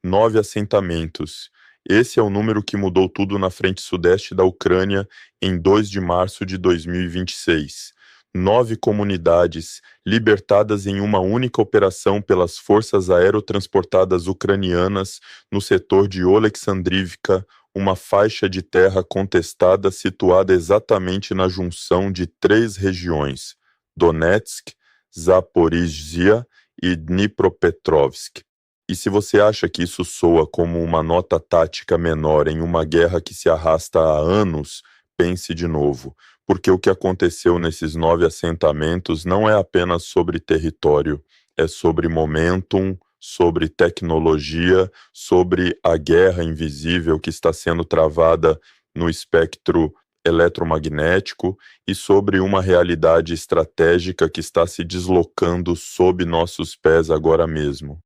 9 assentamentos. Esse é o número que mudou tudo na frente sudeste da Ucrânia em 2 de março de 2026. 9 comunidades libertadas em uma única operação pelas forças aerotransportadas ucranianas no setor de Oleksandrivka, uma faixa de terra contestada situada exatamente na junção de 3 regiões: Donetsk, Zaporizhzhia e Dnipropetrovsk. E se você acha que isso soa como uma nota tática menor em uma guerra que se arrasta há anos, pense de novo, porque o que aconteceu nesses 9 assentamentos não é apenas sobre território, é sobre momentum, sobre tecnologia, sobre a guerra invisível que está sendo travada no espectro eletromagnético e sobre uma realidade estratégica que está se deslocando sob nossos pés agora mesmo.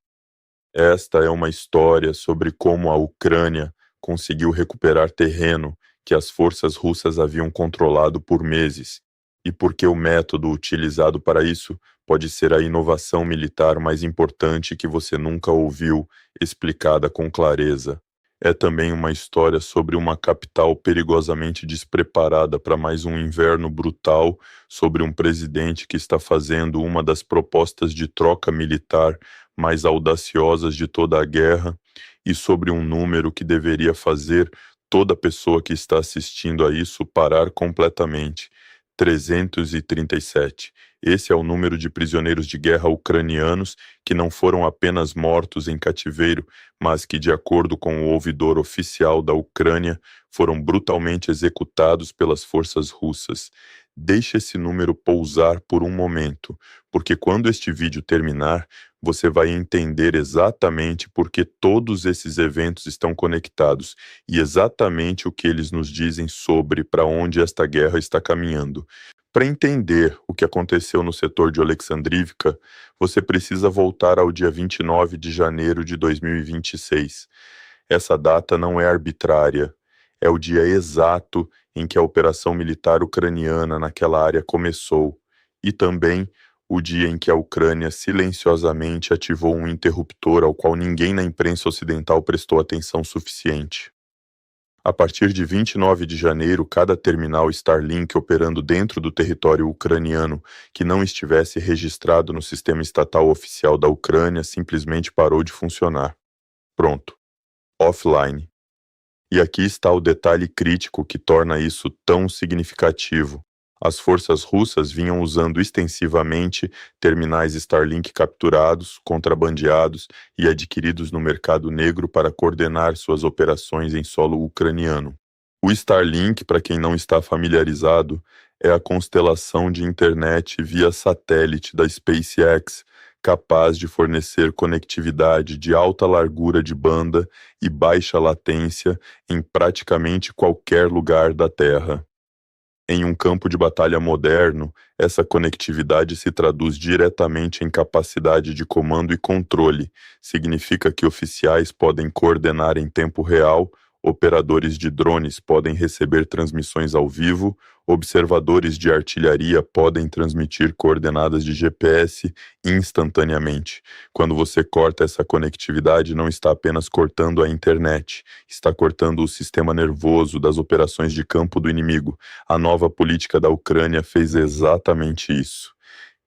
Esta é uma história sobre como a Ucrânia conseguiu recuperar terreno que as forças russas haviam controlado por meses, e porque o método utilizado para isso pode ser a inovação militar mais importante que você nunca ouviu explicada com clareza. É também uma história sobre uma capital perigosamente despreparada para mais um inverno brutal, sobre um presidente que está fazendo uma das propostas de troca militar mais audaciosas de toda a guerra, e sobre um número que deveria fazer toda pessoa que está assistindo a isso parar completamente: 337. Esse é o número de prisioneiros de guerra ucranianos que não foram apenas mortos em cativeiro, mas que, de acordo com o ouvidor oficial da Ucrânia, foram brutalmente executados pelas forças russas. Deixe esse número pousar por um momento, porque quando este vídeo terminar, você vai entender exatamente por que todos esses eventos estão conectados e exatamente o que eles nos dizem sobre para onde esta guerra está caminhando. Para entender o que aconteceu no setor de Oleksandrivka, você precisa voltar ao dia 29 de janeiro de 2026. Essa data não é arbitrária, é o dia exato em que a operação militar ucraniana naquela área começou, e também o dia em que a Ucrânia silenciosamente ativou um interruptor ao qual ninguém na imprensa ocidental prestou atenção suficiente. A partir de 29 de janeiro, cada terminal Starlink operando dentro do território ucraniano que não estivesse registrado no sistema estatal oficial da Ucrânia simplesmente parou de funcionar. Pronto. Offline. E aqui está o detalhe crítico que torna isso tão significativo. As forças russas vinham usando extensivamente terminais Starlink capturados, contrabandeados e adquiridos no mercado negro para coordenar suas operações em solo ucraniano. O Starlink, para quem não está familiarizado, é a constelação de internet via satélite da SpaceX, capaz de fornecer conectividade de alta largura de banda e baixa latência em praticamente qualquer lugar da Terra. Em um campo de batalha moderno, essa conectividade se traduz diretamente em capacidade de comando e controle. Significa que oficiais podem coordenar em tempo real, operadores de drones podem receber transmissões ao vivo, observadores de artilharia podem transmitir coordenadas de GPS instantaneamente. Quando você corta essa conectividade, não está apenas cortando a internet, está cortando o sistema nervoso das operações de campo do inimigo. A nova política da Ucrânia fez exatamente isso.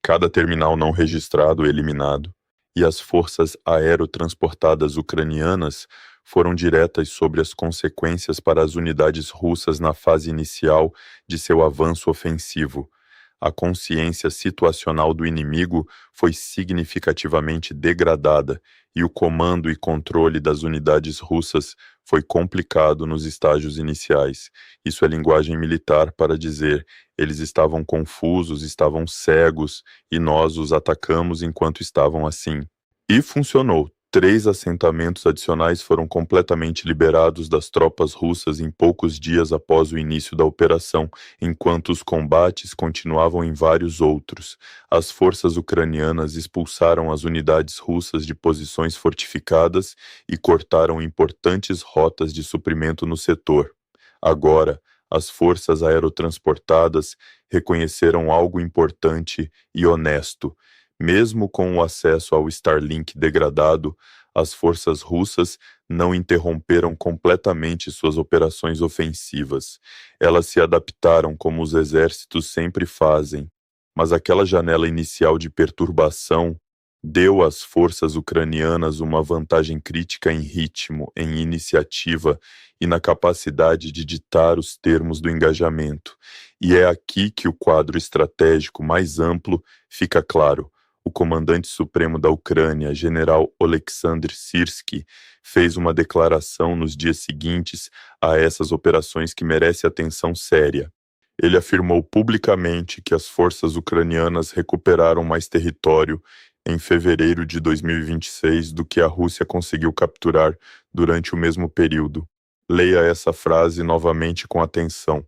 Cada terminal não registrado é eliminado, e as forças aerotransportadas ucranianas foram diretas sobre as consequências para as unidades russas na fase inicial de seu avanço ofensivo. A consciência situacional do inimigo foi significativamente degradada e o comando e controle das unidades russas foi complicado nos estágios iniciais. Isso é linguagem militar para dizer: eles estavam confusos, estavam cegos, e nós os atacamos enquanto estavam assim. E funcionou. 3 assentamentos adicionais foram completamente liberados das tropas russas em poucos dias após o início da operação, enquanto os combates continuavam em vários outros. As forças ucranianas expulsaram as unidades russas de posições fortificadas e cortaram importantes rotas de suprimento no setor. Agora, as forças aerotransportadas reconheceram algo importante e honesto. Mesmo com o acesso ao Starlink degradado, as forças russas não interromperam completamente suas operações ofensivas. Elas se adaptaram como os exércitos sempre fazem, mas aquela janela inicial de perturbação deu às forças ucranianas uma vantagem crítica em ritmo, em iniciativa e na capacidade de ditar os termos do engajamento. E é aqui que o quadro estratégico mais amplo fica claro. O comandante supremo da Ucrânia, general Oleksandr Syrskyi, fez uma declaração nos dias seguintes a essas operações que merece atenção séria. Ele afirmou publicamente que as forças ucranianas recuperaram mais território em fevereiro de 2026 do que a Rússia conseguiu capturar durante o mesmo período. Leia essa frase novamente com atenção.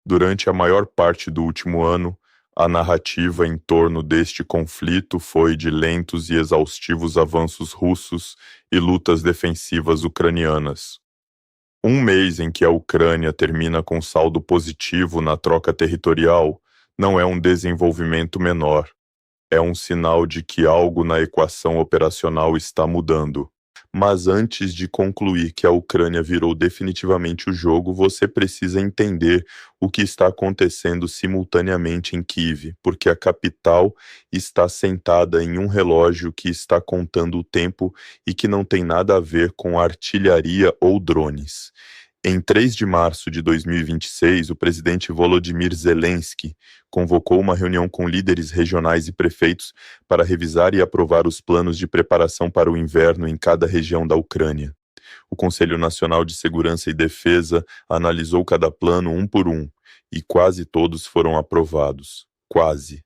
Durante a maior parte do último ano, a narrativa em torno deste conflito foi de lentos e exaustivos avanços russos e lutas defensivas ucranianas. Um mês em que a Ucrânia termina com saldo positivo na troca territorial não é um desenvolvimento menor. É um sinal de que algo na equação operacional está mudando. Mas antes de concluir que a Ucrânia virou definitivamente o jogo, você precisa entender o que está acontecendo simultaneamente em Kiev, porque a capital está sentada em um relógio que está contando o tempo e que não tem nada a ver com artilharia ou drones. Em 3 de março de 2026, o presidente Volodymyr Zelensky convocou uma reunião com líderes regionais e prefeitos para revisar e aprovar os planos de preparação para o inverno em cada região da Ucrânia. O Conselho Nacional de Segurança e Defesa analisou cada plano um por um, e quase todos foram aprovados. Quase.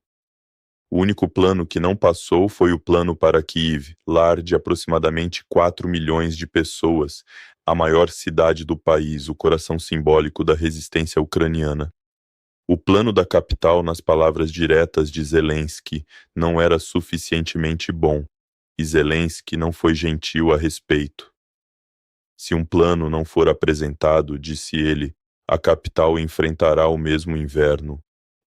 O único plano que não passou foi o plano para Kiev, lar de aproximadamente 4 milhões de pessoas, a maior cidade do país, o coração simbólico da resistência ucraniana. O plano da capital, nas palavras diretas de Zelensky, não era suficientemente bom, e Zelensky não foi gentil a respeito. Se um plano não for apresentado, disse ele, a capital enfrentará o mesmo inverno.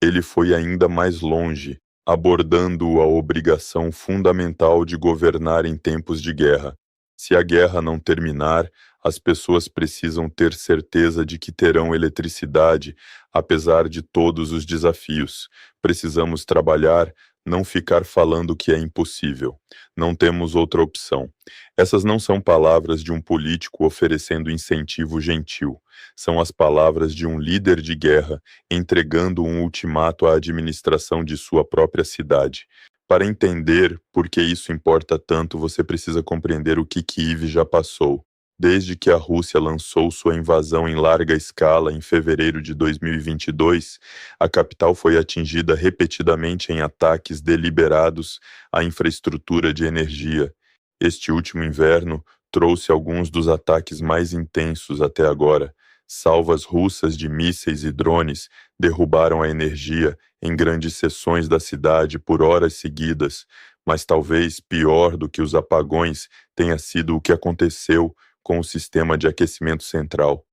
Ele foi ainda mais longe, abordando a obrigação fundamental de governar em tempos de guerra. Se a guerra não terminar, as pessoas precisam ter certeza de que terão eletricidade, apesar de todos os desafios. Precisamos trabalhar, não ficar falando que é impossível. Não temos outra opção. Essas não são palavras de um político oferecendo incentivo gentil. São as palavras de um líder de guerra entregando um ultimato à administração de sua própria cidade. Para entender por que isso importa tanto, você precisa compreender o que Kiev já passou. Desde que a Rússia lançou sua invasão em larga escala em fevereiro de 2022, a capital foi atingida repetidamente em ataques deliberados à infraestrutura de energia. Este último inverno trouxe alguns dos ataques mais intensos até agora. Salvas russas de mísseis e drones derrubaram a energia em grandes seções da cidade por horas seguidas, mas talvez pior do que os apagões tenha sido o que aconteceu com o sistema de aquecimento central.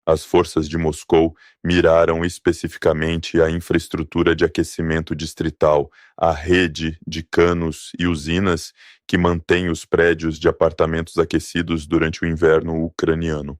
As forças de Moscou miraram especificamente a infraestrutura de aquecimento distrital, a rede de canos e usinas que mantém os prédios de apartamentos aquecidos durante o inverno ucraniano.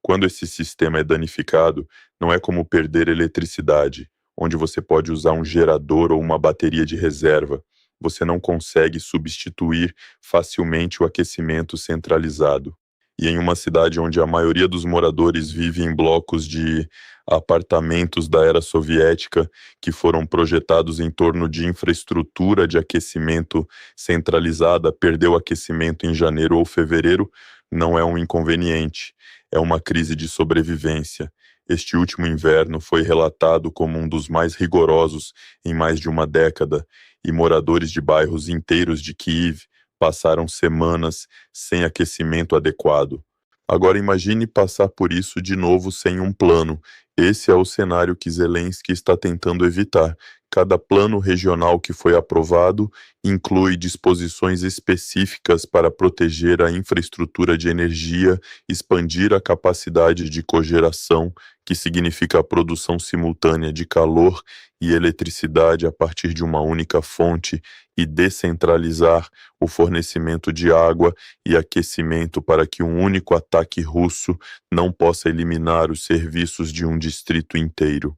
Quando esse sistema é danificado, não é como perder eletricidade, onde você pode usar um gerador ou uma bateria de reserva. Você não consegue substituir facilmente o aquecimento centralizado. E em uma cidade onde a maioria dos moradores vive em blocos de apartamentos da era soviética que foram projetados em torno de infraestrutura de aquecimento centralizada, perder o aquecimento em janeiro ou fevereiro não é um inconveniente, é uma crise de sobrevivência. Este último inverno foi relatado como um dos mais rigorosos em mais de uma década, e moradores de bairros inteiros de Kiev passaram semanas sem aquecimento adequado. Agora imagine passar por isso de novo sem um plano. Esse é o cenário que Zelensky está tentando evitar. Cada plano regional que foi aprovado inclui disposições específicas para proteger a infraestrutura de energia, expandir a capacidade de cogeração, que significa a produção simultânea de calor e eletricidade a partir de uma única fonte, e descentralizar o fornecimento de água e aquecimento para que um único ataque russo não possa eliminar os serviços de um distrito inteiro.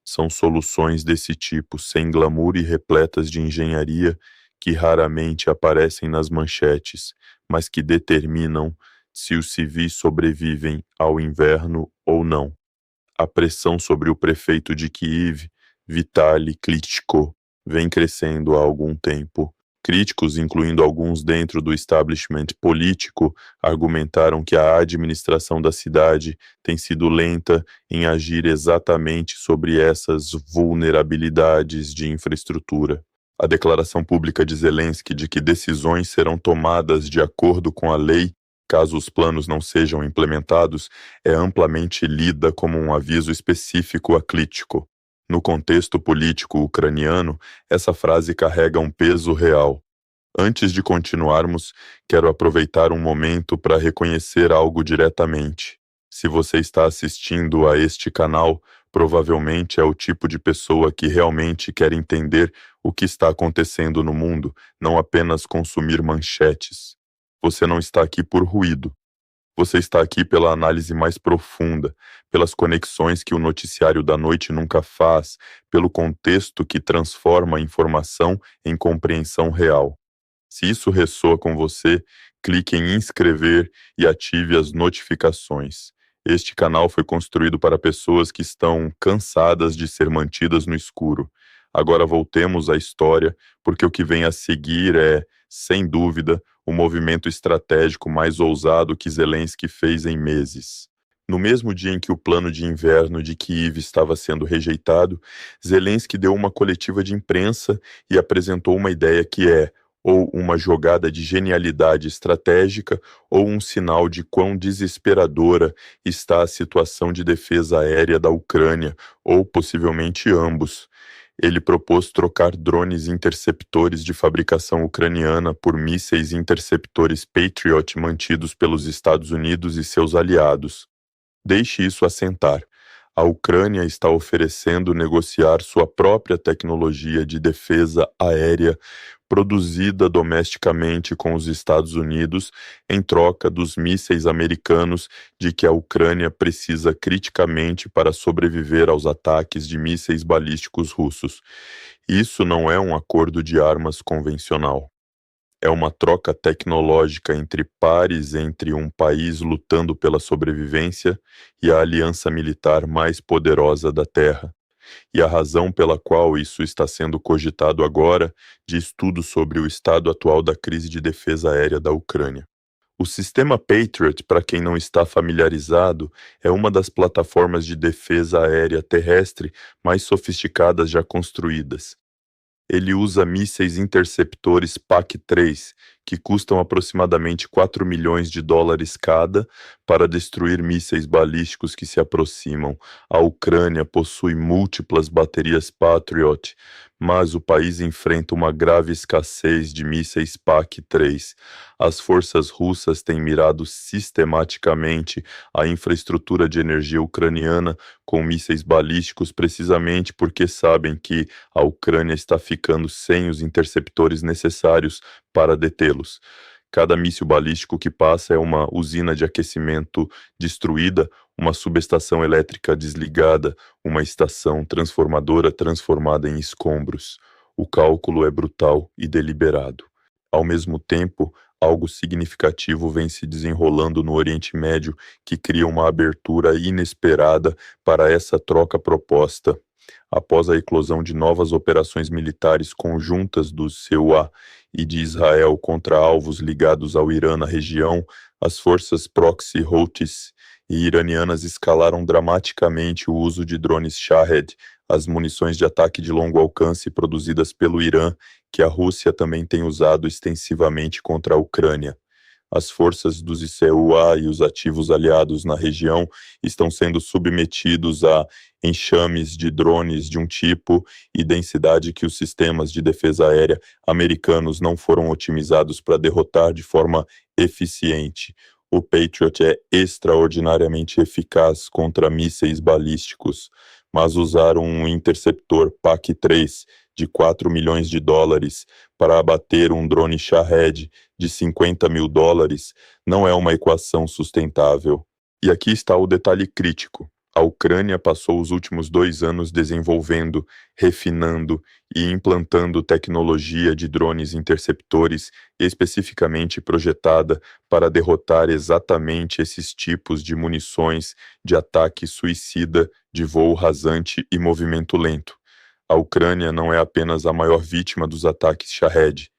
São soluções desse tipo, sem glamour e repletas de engenharia, que raramente aparecem nas manchetes, mas que determinam se os civis sobrevivem ao inverno ou não. A pressão sobre o prefeito de Kiev, Vitaly Klitschko, vem crescendo há algum tempo. Críticos, incluindo alguns dentro do establishment político, argumentaram que a administração da cidade tem sido lenta em agir exatamente sobre essas vulnerabilidades de infraestrutura. A declaração pública de Zelensky de que decisões serão tomadas de acordo com a lei, caso os planos não sejam implementados, é amplamente lida como um aviso específico a Klitschko. No contexto político ucraniano, essa frase carrega um peso real. Antes de continuarmos, quero aproveitar um momento para reconhecer algo diretamente. Se você está assistindo a este canal, provavelmente é o tipo de pessoa que realmente quer entender o que está acontecendo no mundo, não apenas consumir manchetes. Você não está aqui por ruído. Você está aqui pela análise mais profunda, pelas conexões que o noticiário da noite nunca faz, pelo contexto que transforma a informação em compreensão real. Se isso ressoa com você, clique em inscrever e ative as notificações. Este canal foi construído para pessoas que estão cansadas de ser mantidas no escuro. Agora voltemos à história, porque o que vem a seguir é, sem dúvida, o movimento estratégico mais ousado que Zelensky fez em meses. No mesmo dia em que o plano de inverno de Kiev estava sendo rejeitado, Zelensky deu uma coletiva de imprensa e apresentou uma ideia que é ou uma jogada de genialidade estratégica ou um sinal de quão desesperadora está a situação de defesa aérea da Ucrânia, ou possivelmente ambos. Ele propôs trocar drones interceptores de fabricação ucraniana por mísseis interceptores Patriot mantidos pelos Estados Unidos e seus aliados. Deixe isso assentar. A Ucrânia está oferecendo negociar sua própria tecnologia de defesa aérea produzida domesticamente com os Estados Unidos em troca dos mísseis americanos de que a Ucrânia precisa criticamente para sobreviver aos ataques de mísseis balísticos russos. Isso não é um acordo de armas convencional. É uma troca tecnológica entre pares, entre um país lutando pela sobrevivência e a aliança militar mais poderosa da Terra. E a razão pela qual isso está sendo cogitado agora diz tudo sobre o estado atual da crise de defesa aérea da Ucrânia. O sistema Patriot, para quem não está familiarizado, é uma das plataformas de defesa aérea terrestre mais sofisticadas já construídas. Ele usa mísseis interceptores PAC-3, que custam aproximadamente 4 milhões de dólares cada, para destruir mísseis balísticos que se aproximam. A Ucrânia possui múltiplas baterias Patriot, mas o país enfrenta uma grave escassez de mísseis PAC-3. As forças russas têm mirado sistematicamente a infraestrutura de energia ucraniana com mísseis balísticos precisamente porque sabem que a Ucrânia está ficando sem os interceptores necessários para detê-los. Cada míssil balístico que passa é uma usina de aquecimento destruída, uma subestação elétrica desligada, uma estação transformadora transformada em escombros. O cálculo é brutal e deliberado. Ao mesmo tempo, algo significativo vem se desenrolando no Oriente Médio que cria uma abertura inesperada para essa troca proposta. Após a eclosão de novas operações militares conjuntas do CEUA e de Israel contra alvos ligados ao Irã na região, as forças proxy Houthis e iranianas escalaram dramaticamente o uso de drones Shahed, as munições de ataque de longo alcance produzidas pelo Irã, que a Rússia também tem usado extensivamente contra a Ucrânia. As forças dos ICUA e os ativos aliados na região estão sendo submetidos a enxames de drones de um tipo e densidade que os sistemas de defesa aérea americanos não foram otimizados para derrotar de forma eficiente. O Patriot é extraordinariamente eficaz contra mísseis balísticos, mas usar um interceptor PAC-3 de 4 milhões de dólares para abater um drone Shahed de 50 mil dólares não é uma equação sustentável. E aqui está o detalhe crítico. A Ucrânia passou os últimos 2 anos desenvolvendo, refinando e implantando tecnologia de drones interceptores especificamente projetada para derrotar exatamente esses tipos de munições de ataque suicida de voo rasante e movimento lento. A Ucrânia não é apenas a maior vítima dos ataques Shahed.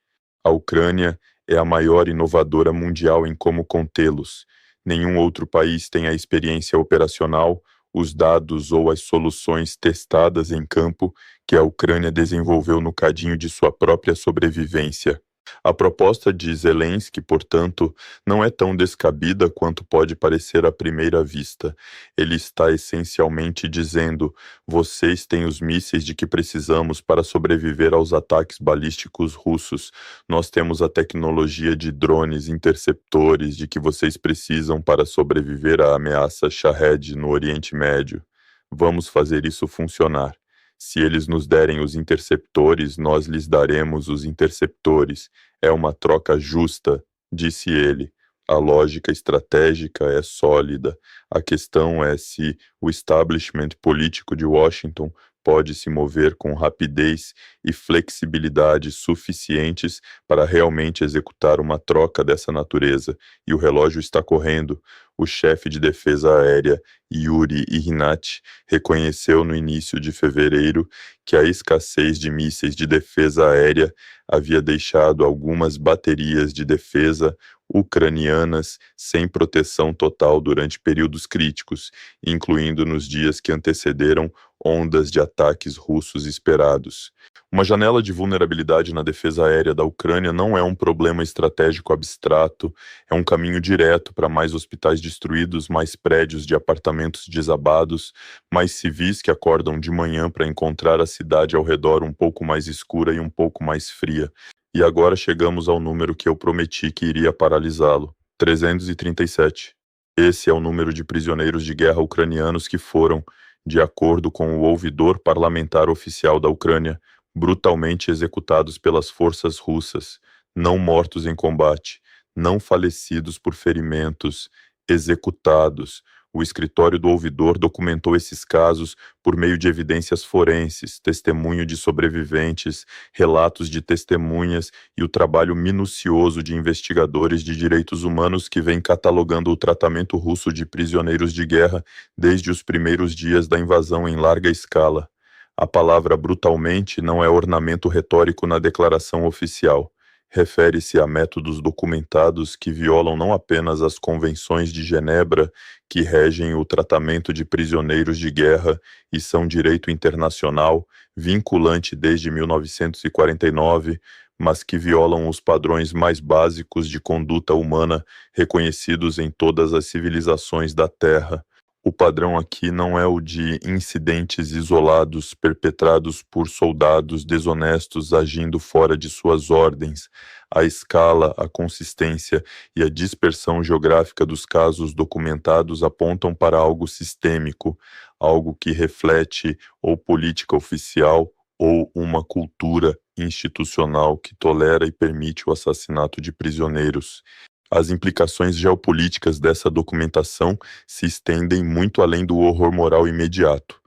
A Ucrânia é a maior inovadora mundial em como contê-los. Nenhum outro país tem a experiência operacional, os dados ou as soluções testadas em campo que a Ucrânia desenvolveu no cadinho de sua própria sobrevivência. A proposta de Zelensky, portanto, não é tão descabida quanto pode parecer à primeira vista. Ele está essencialmente dizendo: vocês têm os mísseis de que precisamos para sobreviver aos ataques balísticos russos. Nós temos a tecnologia de drones interceptores de que vocês precisam para sobreviver à ameaça Shahed no Oriente Médio. Vamos fazer isso funcionar. Se eles nos derem os interceptores, nós lhes daremos os interceptores. É uma troca justa, disse ele. A lógica estratégica é sólida. A questão é se o establishment político de Washington pode se mover com rapidez e flexibilidade suficientes para realmente executar uma troca dessa natureza. E o relógio está correndo. O chefe de defesa aérea, Yuri Ihnat, reconheceu no início de fevereiro que a escassez de mísseis de defesa aérea havia deixado algumas baterias de defesa ucranianas sem proteção total durante períodos críticos, incluindo nos dias que antecederam ondas de ataques russos esperados. Uma janela de vulnerabilidade na defesa aérea da Ucrânia não é um problema estratégico abstrato, é um caminho direto para mais hospitais destruídos, mais prédios de apartamentos desabados, mais civis que acordam de manhã para encontrar a cidade ao redor um pouco mais escura e um pouco mais fria. E agora chegamos ao número que eu prometi que iria paralisá-lo: 337. Esse é o número de prisioneiros de guerra ucranianos que foram, de acordo com o ouvidor parlamentar oficial da Ucrânia, brutalmente executados pelas forças russas, não mortos em combate, não falecidos por ferimentos, executados. O escritório do ouvidor documentou esses casos por meio de evidências forenses, testemunho de sobreviventes, relatos de testemunhas e o trabalho minucioso de investigadores de direitos humanos que vêm catalogando o tratamento russo de prisioneiros de guerra desde os primeiros dias da invasão em larga escala. A palavra brutalmente não é ornamento retórico na declaração oficial. Refere-se a métodos documentados que violam não apenas as convenções de Genebra, que regem o tratamento de prisioneiros de guerra e são direito internacional, vinculante desde 1949, mas que violam os padrões mais básicos de conduta humana reconhecidos em todas as civilizações da Terra. O padrão aqui não é o de incidentes isolados perpetrados por soldados desonestos agindo fora de suas ordens. A escala, a consistência e a dispersão geográfica dos casos documentados apontam para algo sistêmico, algo que reflete ou política oficial ou uma cultura institucional que tolera e permite o assassinato de prisioneiros. As implicações geopolíticas dessa documentação se estendem muito além do horror moral imediato.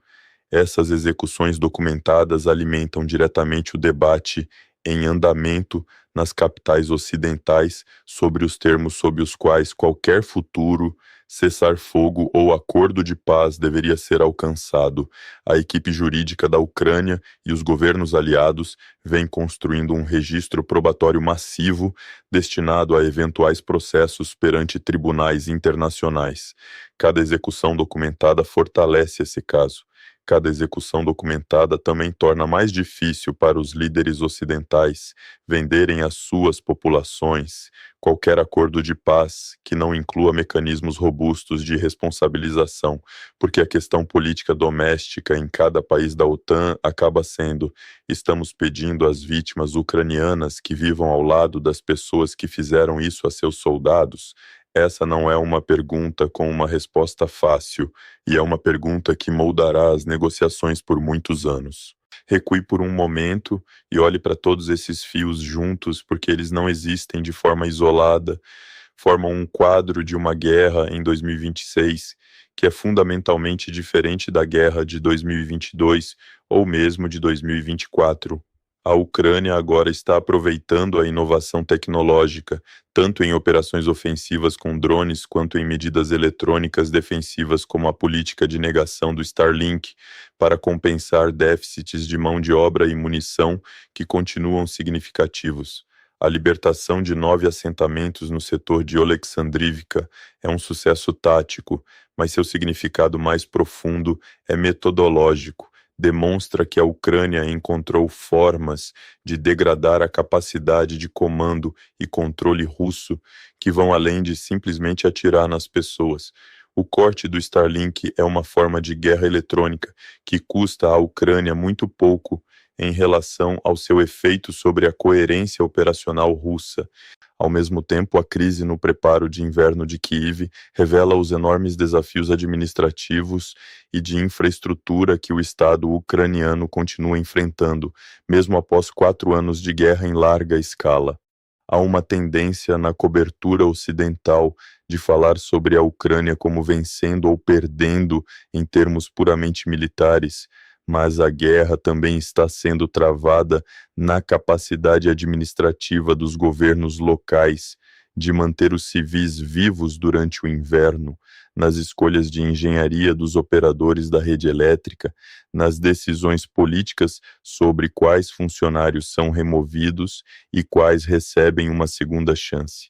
Essas execuções documentadas alimentam diretamente o debate em andamento nas capitais ocidentais sobre os termos sob os quais qualquer futuro cessar-fogo ou acordo de paz deveria ser alcançado. A equipe jurídica da Ucrânia e os governos aliados vêm construindo um registro probatório massivo destinado a eventuais processos perante tribunais internacionais. Cada execução documentada fortalece esse caso. Cada execução documentada também torna mais difícil para os líderes ocidentais venderem às suas populações qualquer acordo de paz que não inclua mecanismos robustos de responsabilização, porque a questão política doméstica em cada país da OTAN acaba sendo: estamos pedindo às vítimas ucranianas que vivam ao lado das pessoas que fizeram isso a seus soldados? Essa não é uma pergunta com uma resposta fácil, e é uma pergunta que moldará as negociações por muitos anos. Recue por um momento e olhe para todos esses fios juntos, porque eles não existem de forma isolada, formam um quadro de uma guerra em 2026 que é fundamentalmente diferente da guerra de 2022 ou mesmo de 2024. A Ucrânia agora está aproveitando a inovação tecnológica, tanto em operações ofensivas com drones quanto em medidas eletrônicas defensivas como a política de negação do Starlink, para compensar déficits de mão de obra e munição que continuam significativos. A libertação de 9 assentamentos no setor de Oleksandrivka é um sucesso tático, mas seu significado mais profundo é metodológico. Demonstra que a Ucrânia encontrou formas de degradar a capacidade de comando e controle russo que vão além de simplesmente atirar nas pessoas. O corte do Starlink é uma forma de guerra eletrônica que custa à Ucrânia muito pouco em relação ao seu efeito sobre a coerência operacional russa. Ao mesmo tempo, a crise no preparo de inverno de Kiev revela os enormes desafios administrativos e de infraestrutura que o Estado ucraniano continua enfrentando, mesmo após 4 anos de guerra em larga escala. Há uma tendência na cobertura ocidental de falar sobre a Ucrânia como vencendo ou perdendo em termos puramente militares, mas a guerra também está sendo travada na capacidade administrativa dos governos locais de manter os civis vivos durante o inverno, nas escolhas de engenharia dos operadores da rede elétrica, nas decisões políticas sobre quais funcionários são removidos e quais recebem uma segunda chance.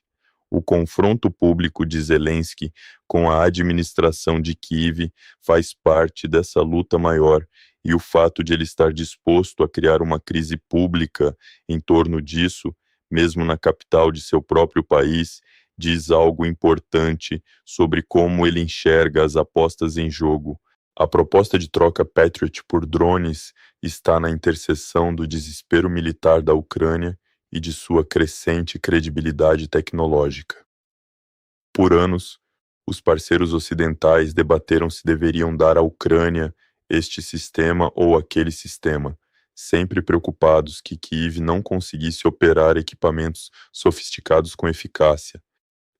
O confronto público de Zelensky com a administração de Kiev faz parte dessa luta maior, e o fato de ele estar disposto a criar uma crise pública em torno disso, mesmo na capital de seu próprio país, diz algo importante sobre como ele enxerga as apostas em jogo. A proposta de troca Patriot por drones está na interseção do desespero militar da Ucrânia e de sua crescente credibilidade tecnológica. Por anos, os parceiros ocidentais debateram se deveriam dar à Ucrânia este sistema ou aquele sistema, sempre preocupados que Kiev não conseguisse operar equipamentos sofisticados com eficácia.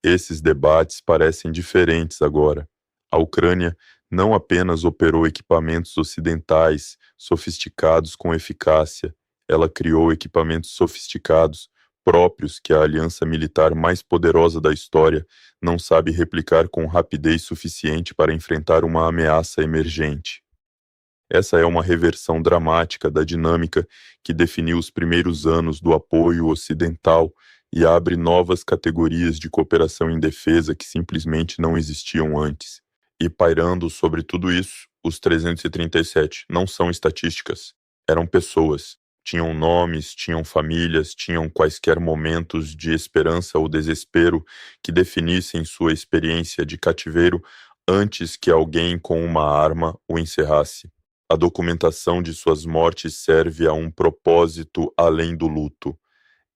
Esses debates parecem diferentes agora. A Ucrânia não apenas operou equipamentos ocidentais sofisticados com eficácia, ela criou equipamentos sofisticados próprios que a aliança militar mais poderosa da história não sabe replicar com rapidez suficiente para enfrentar uma ameaça emergente. Essa é uma reversão dramática da dinâmica que definiu os primeiros anos do apoio ocidental e abre novas categorias de cooperação em defesa que simplesmente não existiam antes. E pairando sobre tudo isso, os 337 não são estatísticas, eram pessoas. Tinham nomes, tinham famílias, tinham quaisquer momentos de esperança ou desespero que definissem sua experiência de cativeiro antes que alguém com uma arma o encerrasse. A documentação de suas mortes serve a um propósito além do luto.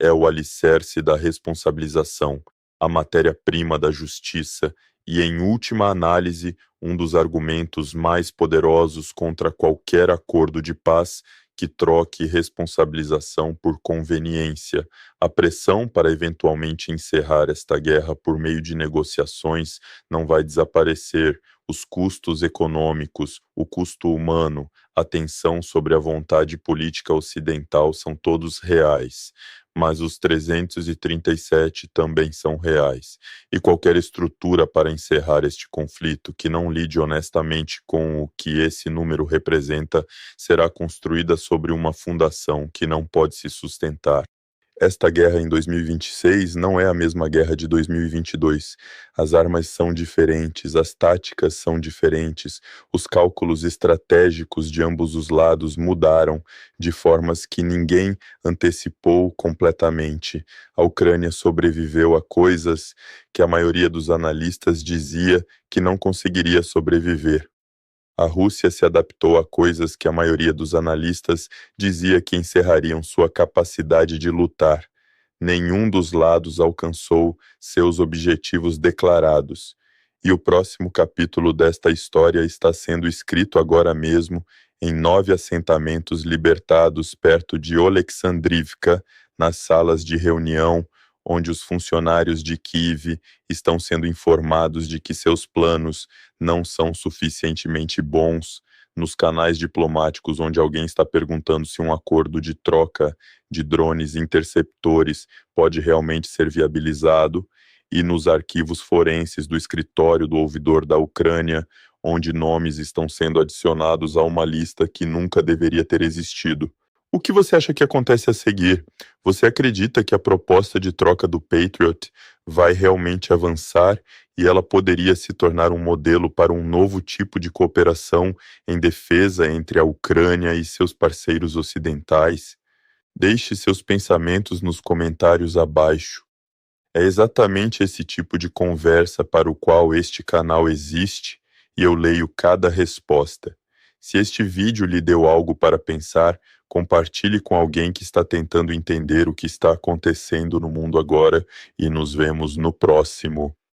É o alicerce da responsabilização, a matéria-prima da justiça e, em última análise, um dos argumentos mais poderosos contra qualquer acordo de paz que troque responsabilização por conveniência. A pressão para eventualmente encerrar esta guerra por meio de negociações não vai desaparecer. Os custos econômicos, o custo humano, a tensão sobre a vontade política ocidental são todos reais, mas os 337 também são reais, e qualquer estrutura para encerrar este conflito que não lide honestamente com o que esse número representa será construída sobre uma fundação que não pode se sustentar. Esta guerra em 2026 não é a mesma guerra de 2022. As armas são diferentes, as táticas são diferentes, os cálculos estratégicos de ambos os lados mudaram de formas que ninguém antecipou completamente. A Ucrânia sobreviveu a coisas que a maioria dos analistas dizia que não conseguiria sobreviver. A Rússia se adaptou a coisas que a maioria dos analistas dizia que encerrariam sua capacidade de lutar. Nenhum dos lados alcançou seus objetivos declarados. E o próximo capítulo desta história está sendo escrito agora mesmo em 9 assentamentos libertados perto de Oleksandrivka, nas salas de reunião, onde os funcionários de Kiev estão sendo informados de que seus planos não são suficientemente bons, nos canais diplomáticos onde alguém está perguntando se um acordo de troca de drones interceptores pode realmente ser viabilizado, e nos arquivos forenses do escritório do ouvidor da Ucrânia, onde nomes estão sendo adicionados a uma lista que nunca deveria ter existido. O que você acha que acontece a seguir? Você acredita que a proposta de troca do Patriot vai realmente avançar e ela poderia se tornar um modelo para um novo tipo de cooperação em defesa entre a Ucrânia e seus parceiros ocidentais? Deixe seus pensamentos nos comentários abaixo. É exatamente esse tipo de conversa para o qual este canal existe e eu leio cada resposta. Se este vídeo lhe deu algo para pensar, compartilhe com alguém que está tentando entender o que está acontecendo no mundo agora e nos vemos no próximo.